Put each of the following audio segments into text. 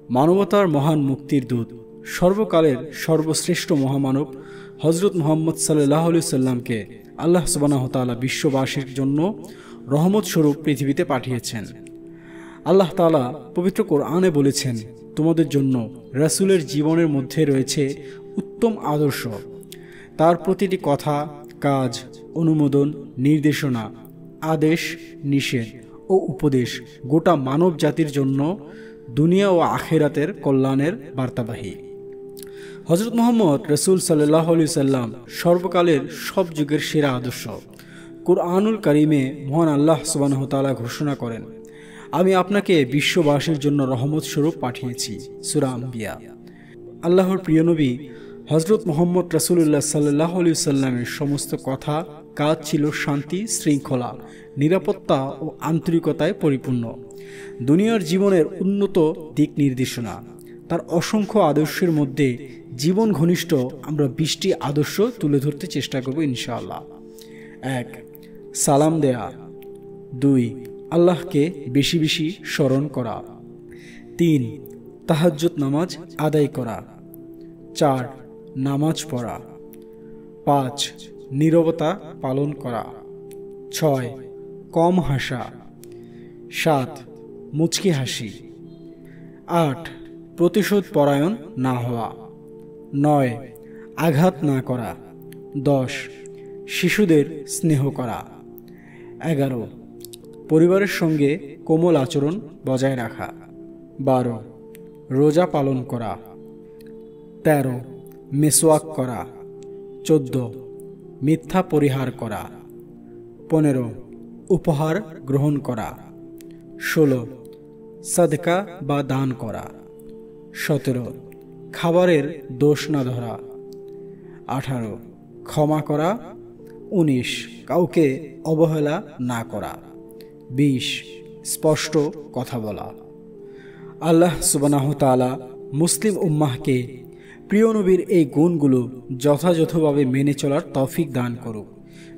মানবতার মহান মুক্তির দূত, সর্বকালের সর্বশ্রেষ্ঠ মহামানব হজরত মুহাম্মদ সাল্লাল্লাহু আলাইহি সাল্লামকে আল্লাহ সুবহানাহু ওয়া তাআলা বিশ্ববাসীর জন্য রহমত স্বরূপ পৃথিবীতে পাঠিয়েছেন। আল্লাহ তাআলা পবিত্র কোরআনে বলেছেন, তোমাদের জন্য রাসূলের জীবনের মধ্যে রয়েছে উত্তম আদর্শ। তার প্রতিটি কথা, কাজ, অনুমোদন, নির্দেশনা, আদেশ, নিষেধ ও উপদেশ গোটা মানব জাতির জন্য দুনিয়া ও আখিরাতের কল্যাণের বার্তাবাহী। হজরত মুহাম্মদ রাসূল সাল্লাল্লাহু আলাইহি সাল্লাম সর্বকালের সব যুগের সেরা আদর্শ। কুরআনুল কারীমে মহান আল্লাহ সুবহানাহু ওয়া তাআলা ঘোষণা করেন, আমি আপনাকে বিশ্ববাসীর জন্য রহমত স্বরূপ পাঠিয়েছি। সূরা আম্বিয়া। আল্লাহর প্রিয় নবী হজরত মুহাম্মদ রাসূলুল্লাহ সাল্লাল্লাহু আলাইহি সাল্লামের সমস্ত কথা, কাজ ছিল শান্তি, শৃঙ্খলা, নিরাপত্তা ও আন্তরিকতায় পরিপূর্ণ। দুনিয়ার জীবনের উন্নত দিক নির্দেশনা। তার অসংখ্য আদর্শের মধ্যে জীবন ঘনিষ্ঠ আমরা 20টি আদর্শ তুলে ধরতে চেষ্টা করব ইনশাআল্লাহ। 1. সালাম দেয়া। 2. আল্লাহকে বেশি বেশি স্মরণ করা। 3. তাহাজ্জুদ নামাজ আদায় করা। 4. নামাজ পড়া। 5. নীরবতা পালন করা। 6. কম হাসা। 7. মুচকি হাসি। 8. প্রতিশোধ পরায়ণ না হওয়া। 9. আঘাত না করা। 10. শিশুদের স্নেহ করা। 11. পরিবারের সঙ্গে কোমল আচরণ বজায় রাখা। 12. রোজা পালন করা। 13. মেসওয়াক করা। 14. মিথ্যা পরিহার করা। 15. উপহার গ্রহণ করা। 16. সাদকা বা দান করা। 17. খাবারের দোষ না ধরা। 18. ক্ষমা করা। 19. কাউকে অবহেলা না করা। 20. স্পষ্ট কথা বলা। আল্লাহ সুবহানাহু ওয়া তাআলা মুসলিম উম্মাহকে প্রিয় নবীর এই গুণগুলো যথাযথভাবে মেনে চলার তৌফিক দান করুক।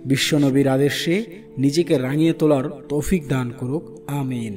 বিশ্বনবীর আদর্শে নিজেকে রাঙিয়ে তোলার তৌফিক দান করুক। আমিন।